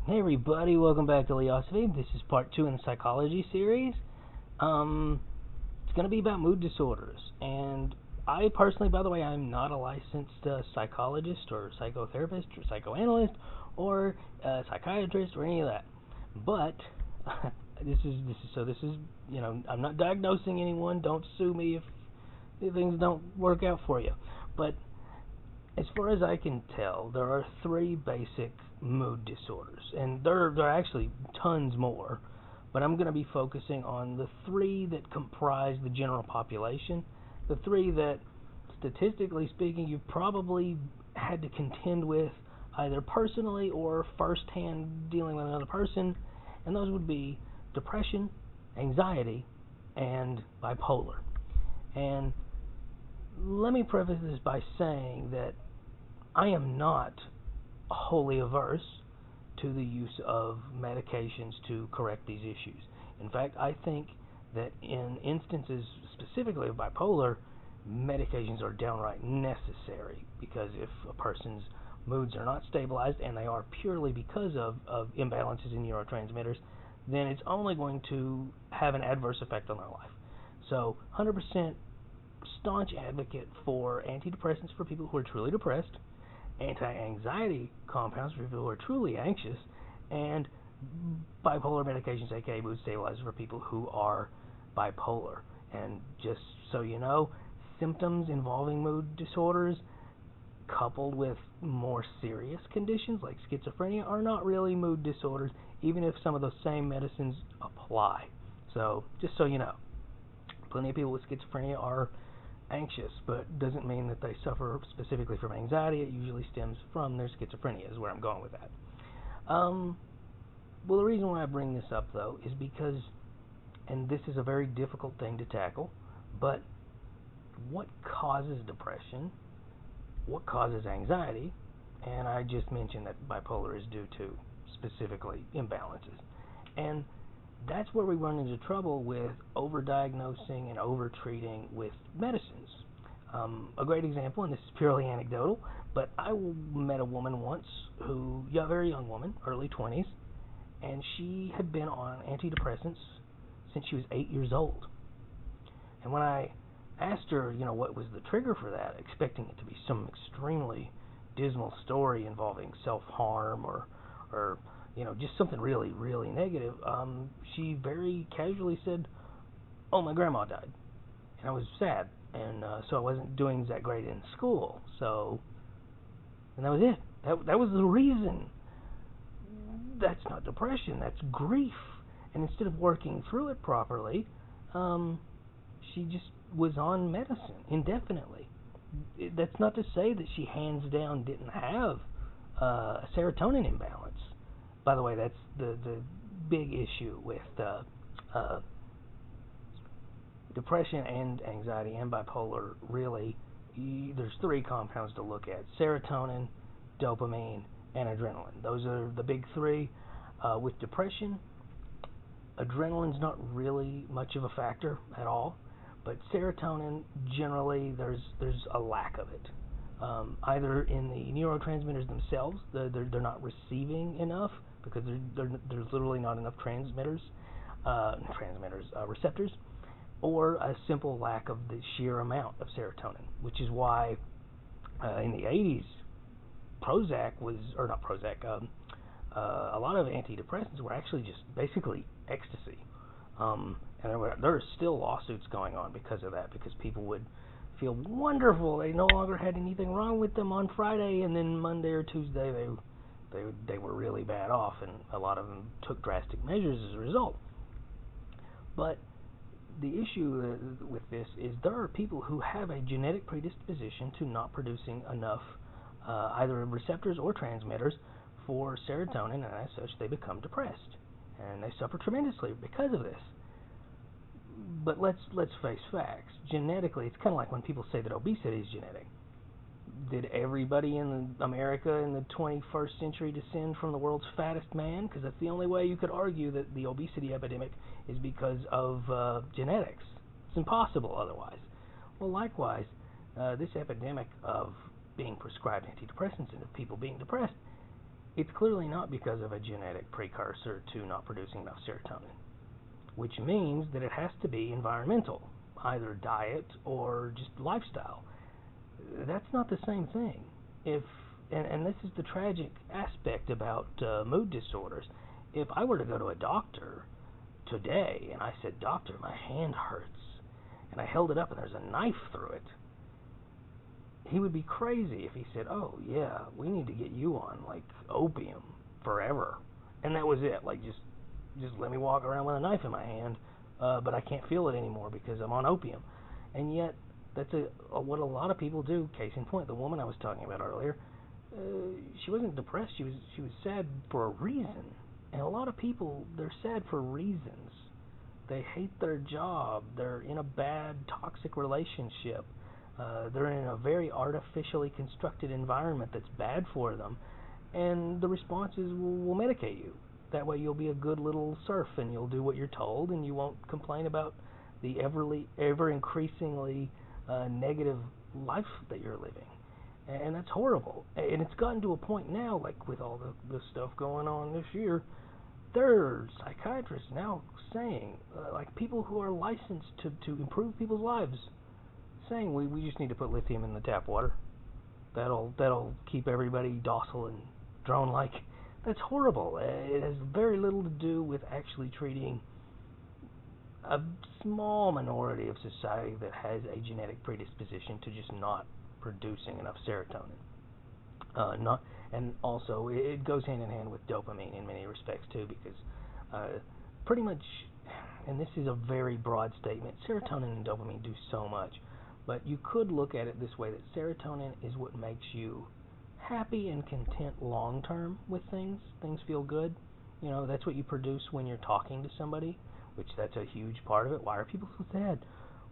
Hey everybody, welcome back to Leosophy. This is part 2 in the psychology series. It's going to be about mood disorders. And I personally, by the way, I'm not a licensed psychologist or psychotherapist or psychoanalyst or psychiatrist or any of that. But this is I'm not diagnosing anyone. Don't sue me if things don't work out for you. But as far as I can tell, there are 3 basic mood disorders, and there are actually tons more, but I'm going to be focusing on the 3 that comprise the general population, the 3 that, statistically speaking, you've probably had to contend with either personally or firsthand dealing with another person, and those would be depression, anxiety, and bipolar. And let me preface this by saying that I am not wholly averse to the use of medications to correct these issues. In fact, I think that in instances specifically of bipolar, medications are downright necessary, because if a person's moods are not stabilized, and they are purely because of imbalances in neurotransmitters, then it's only going to have an adverse effect on their life. So 100% staunch advocate for antidepressants for people who are truly depressed, anti-anxiety compounds for people who are truly anxious, and bipolar medications, aka mood stabilizers, for people who are bipolar. And just so you know, symptoms involving mood disorders coupled with more serious conditions like schizophrenia are not really mood disorders, even if some of those same medicines apply. So just so you know, plenty of people with schizophrenia are anxious, but doesn't mean that they suffer specifically from anxiety. It usually stems from their schizophrenia, is where I'm going with that. Well, the reason why I bring this up, though, is because, and this is a very difficult thing to tackle, but what causes depression? What causes anxiety? And I just mentioned that bipolar is due to specifically imbalances. And that's where we run into trouble with overdiagnosing and overtreating with medicines. A great example, and this is purely anecdotal, but I met a woman once a very young woman, early 20s, and she had been on antidepressants since she was 8 years old. And when I asked her, what was the trigger for that, expecting it to be some extremely dismal story involving self-harm or just something really, really negative, she very casually said, "Oh, my grandma died." And I was sad, and so I wasn't doing that great in school. And that was it. That was the reason. That's not depression, that's grief. And instead of working through it properly, she just was on medicine indefinitely. That's not to say that she hands down didn't have a serotonin imbalance. By the way, that's the big issue with depression and anxiety and bipolar. Really, there's 3 compounds to look at: serotonin, dopamine, and adrenaline. Those are the big 3. With depression, adrenaline's not really much of a factor at all, but serotonin, generally, there's a lack of it. Either in the neurotransmitters themselves, they're not receiving enough, because there's literally not enough receptors, or a simple lack of the sheer amount of serotonin, which is why in the 80s, a lot of antidepressants were actually just basically ecstasy. And there are still lawsuits going on because of that, because people would feel wonderful. They no longer had anything wrong with them on Friday, and then Monday or Tuesday they were really bad off, and a lot of them took drastic measures as a result. But the issue with this is there are people who have a genetic predisposition to not producing enough either receptors or transmitters for serotonin, and as such they become depressed, and they suffer tremendously because of this. But let's face facts. Genetically, it's kind of like when people say that obesity is genetic. Did everybody in America in the 21st century descend from the world's fattest man? Because that's the only way you could argue that the obesity epidemic is because of genetics. It's impossible otherwise. Well, likewise, this epidemic of being prescribed antidepressants and of people being depressed, it's clearly not because of a genetic precursor to not producing enough serotonin, which means that it has to be environmental, either diet or just lifestyle. That's not the same thing. If and this is the tragic aspect about mood disorders. If I were to go to a doctor today and I said, "Doctor, my hand hurts," and I held it up and there's a knife through it, he would be crazy if he said, "Oh yeah, we need to get you on like opium forever," and that was it. Like just let me walk around with a knife in my hand, but I can't feel it anymore because I'm on opium. And yet that's what a lot of people do. Case in point, the woman I was talking about earlier, she wasn't depressed. She was sad for a reason. And a lot of people, they're sad for reasons. They hate their job. They're in a bad, toxic relationship. They're in a very artificially constructed environment that's bad for them. And the response is, we'll medicate you. That way you'll be a good little serf and you'll do what you're told and you won't complain about the ever increasingly negative life that you're living. And that's horrible. And it's gotten to a point now, like with all the stuff going on this year, there are psychiatrists now saying, like people who are licensed to improve people's lives, saying we just need to put lithium in the tap water. That'll keep everybody docile and drone-like. That's horrible. It has very little to do with actually treating a small minority of society that has a genetic predisposition to just not producing enough serotonin. And also it goes hand in hand with dopamine in many respects too, because pretty much, and this is a very broad statement, serotonin and dopamine do so much, but you could look at it this way, that serotonin is what makes you happy and content long term with things. Things feel good. You know, that's what you produce when you're talking to somebody, which that's a huge part of it. Why are people so sad?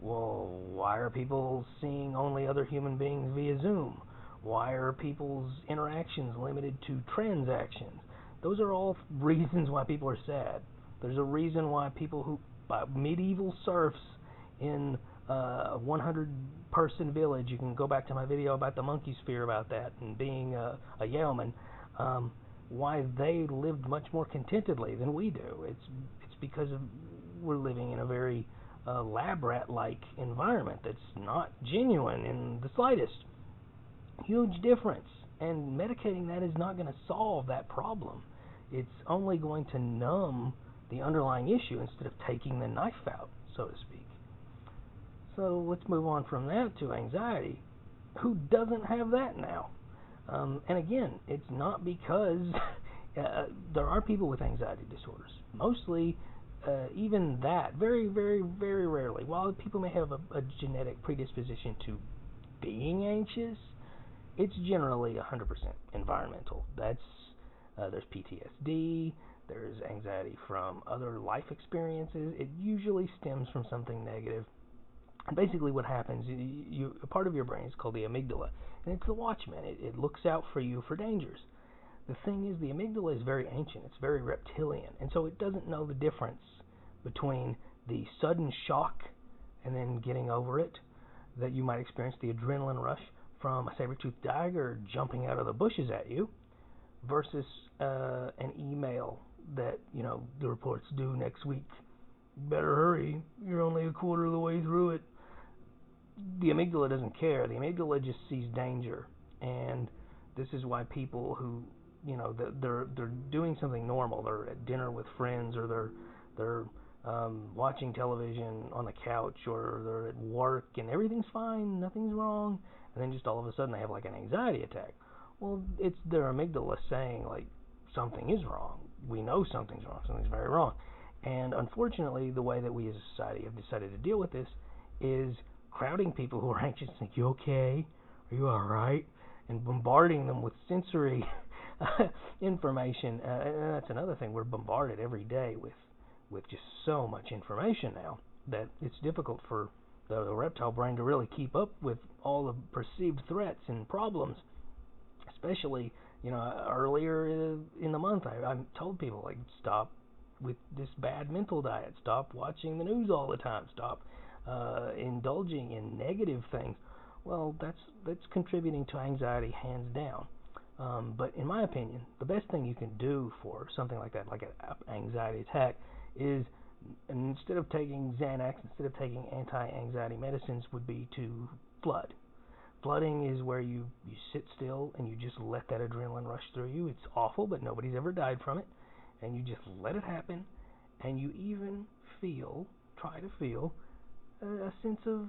Well, why are people seeing only other human beings via Zoom? Why are people's interactions limited to transactions? Those are all reasons why people are sad. There's a reason why people medieval serfs in a 100-person village, you can go back to my video about the monkey sphere about that, and being a yeoman, why they lived much more contentedly than we do. It's because we're living in a very lab rat-like environment that's not genuine in the slightest. Huge difference. And medicating that is not going to solve that problem. It's only going to numb the underlying issue instead of taking the knife out, so to speak. So let's move on from that to anxiety. Who doesn't have that now? And again, it's not because there are people with anxiety disorders. Mostly, even that, very, very, very rarely, while people may have a genetic predisposition to being anxious, it's generally 100% environmental. There's PTSD, there's anxiety from other life experiences. It usually stems from something negative. And basically what happens, a part of your brain is called the amygdala, and it's the watchman. It looks out for you for dangers. The thing is, the amygdala is very ancient. It's very reptilian, and so it doesn't know the difference between the sudden shock and then getting over it that you might experience, the adrenaline rush from a saber-toothed tiger jumping out of the bushes at you, versus an email that, the report's due next week. Better hurry. You're only a quarter of the way through it. The amygdala doesn't care. The amygdala just sees danger, and this is why people who, they're doing something normal. They're at dinner with friends, or they're watching television on the couch, or they're at work, and everything's fine, nothing's wrong, and then just all of a sudden they have like an anxiety attack. Well, it's their amygdala saying, like, something is wrong. We know something's wrong. Something's very wrong. And unfortunately, the way that we as a society have decided to deal with this is crowding people who are anxious, like, you okay? Are you alright? And bombarding them with sensory information. And that's another thing. We're bombarded every day with just so much information now that it's difficult for the reptile brain to really keep up with all the perceived threats and problems. Especially, earlier in the month, I told people, like, stop with this bad mental diet. Stop watching the news all the time. Stop indulging in negative things. Well, that's contributing to anxiety, hands down. But in my opinion, the best thing you can do for something like that, like an anxiety attack, is instead of taking Xanax, instead of taking anti-anxiety medicines, would be to flood. Flooding is where you sit still and you just let that adrenaline rush through you. It's awful, but nobody's ever died from it. And you just let it happen, and you even try to feel a sense of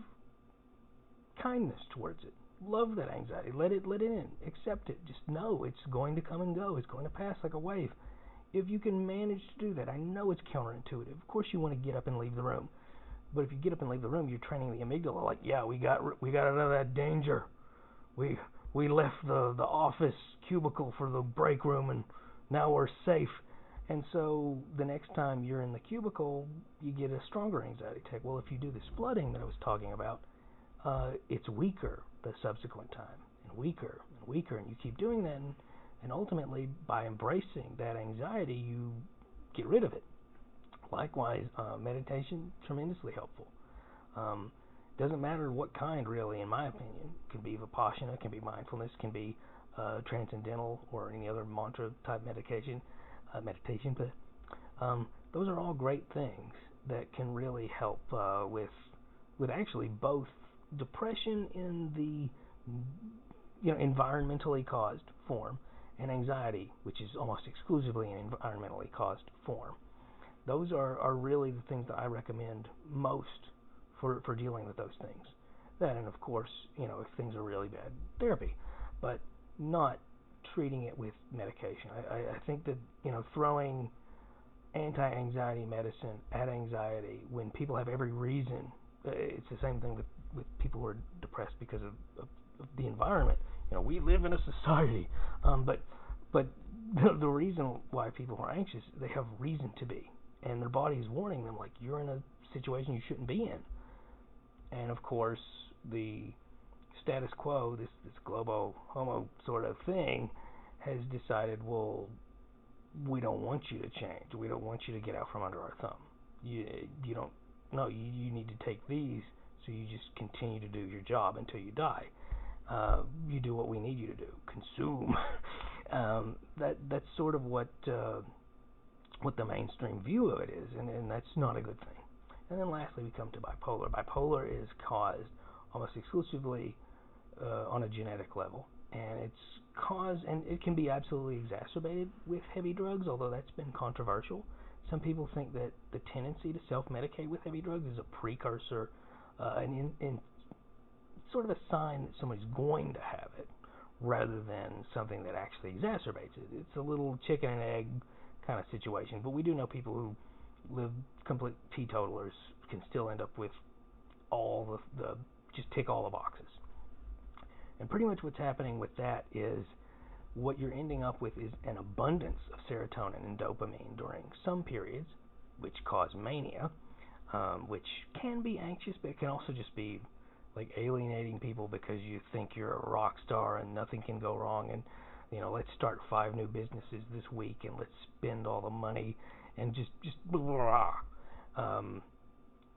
kindness towards it. Love that anxiety. Let it in. Accept it. Just know it's going to come and go. It's going to pass like a wave. If you can manage to do that, I know it's counterintuitive. Of course, you want to get up and leave the room. But if you get up and leave the room, you're training the amygdala. Like, yeah, we got out of that danger. We left the office cubicle for the break room, and now we're safe. And so the next time you're in the cubicle, you get a stronger anxiety attack. Well, if you do this flooding that I was talking about, it's weaker the subsequent time, and weaker and weaker, and you keep doing that, and ultimately, by embracing that anxiety, you get rid of it. Likewise, meditation, tremendously helpful. Doesn't matter what kind, really, in my opinion. It can be Vipassana, it can be mindfulness, it can be transcendental or any other mantra-type meditation. But those are all great things that can really help with actually both depression in the environmentally caused form and anxiety, which is almost exclusively an environmentally caused form. Those are really the things that I recommend most for dealing with those things. That, and of course, if things are really bad, therapy, but not treating it with medication. I think that throwing anti-anxiety medicine at anxiety when people have every reason. It's the same thing with people who are depressed because of the environment. We live in a society, but the reason why people are anxious, they have reason to be, and their body is warning them, like, you're in a situation you shouldn't be in. And of course, the status quo, this globo homo sort of thing, has decided, well, we don't want you to change. We don't want you to get out from under our thumb. You don't. No, you need to take these, so you just continue to do your job until you die. You do what we need you to do. Consume. That's sort of what the mainstream view of it is, and that's not a good thing. And then lastly, we come to bipolar. Bipolar is caused almost exclusively on a genetic level, and it's caused, and it can be absolutely exacerbated with heavy drugs, although that's been controversial. Some people think that the tendency to self-medicate with heavy drugs is a precursor, and sort of a sign that somebody's going to have it, rather than something that actually exacerbates it. It's a little chicken and egg kind of situation, but we do know people who live complete teetotalers can still end up with all the just tick all the boxes. And pretty much what's happening with that is what you're ending up with is an abundance of serotonin and dopamine during some periods, which cause mania, which can be anxious, but it can also just be like alienating people because you think you're a rock star and nothing can go wrong, and let's start 5 new businesses this week and let's spend all the money and just blah.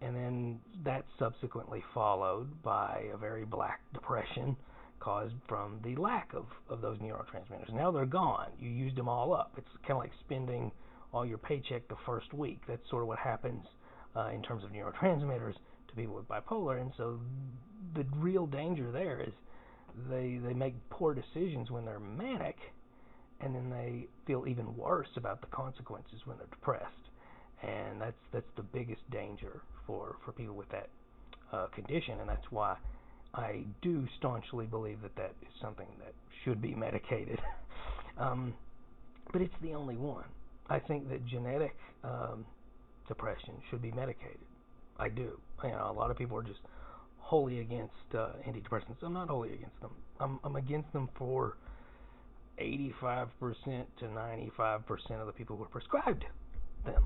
And then that's subsequently followed by a very black depression caused from the lack of those neurotransmitters. Now they're gone. You used them all up. It's kind of like spending all your paycheck the first week. That's sort of what happens in terms of neurotransmitters to people with bipolar. And so the real danger there is they make poor decisions when they're manic, and then they feel even worse about the consequences when they're depressed. And that's the biggest danger for people with that condition, and that's why I do staunchly believe that is something that should be medicated. But it's the only one. I think that genetic depression should be medicated. I do. A lot of people are just wholly against antidepressants. I'm not wholly against them. I'm against them for 85% to 95% of the people who are prescribed them.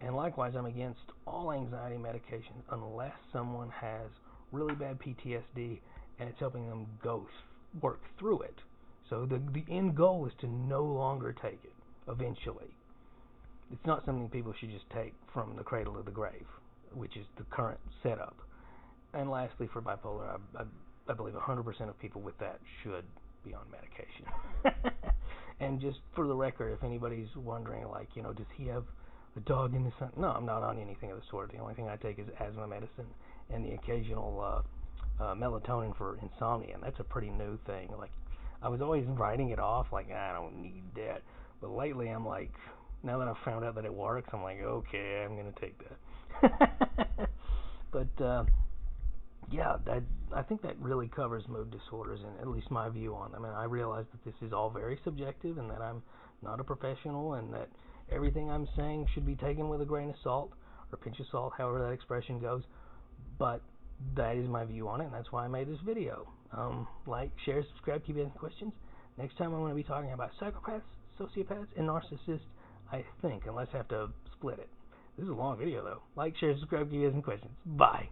And likewise, I'm against all anxiety medication unless someone has really bad PTSD and it's helping them work through it. So the end goal is to no longer take it eventually. It's not something people should just take from the cradle to the grave, which is the current setup. And lastly, for bipolar, I believe 100% of people with that should be on medication. And just for the record, if anybody's wondering, like, does he have a dog in his hunt? No, I'm not on anything of the sort. The only thing I take is asthma medicine and the occasional melatonin for insomnia, and that's a pretty new thing. Like, I was always writing it off, like, I don't need that. But lately, I'm like, now that I've found out that it works, I'm like, okay, I'm gonna take that. But yeah, I think that really covers mood disorders, and at least my view on them. And I realize that this is all very subjective, and that I'm not a professional, and that everything I'm saying should be taken with a grain of salt, or a pinch of salt, however that expression goes. But that is my view on it, and that's why I made this video. Like, share, subscribe, keep asking questions. Next time I'm going to be talking about psychopaths, sociopaths, and narcissists, I think, unless I have to split it. This is a long video, though. Like, share, subscribe, keep asking questions. Bye.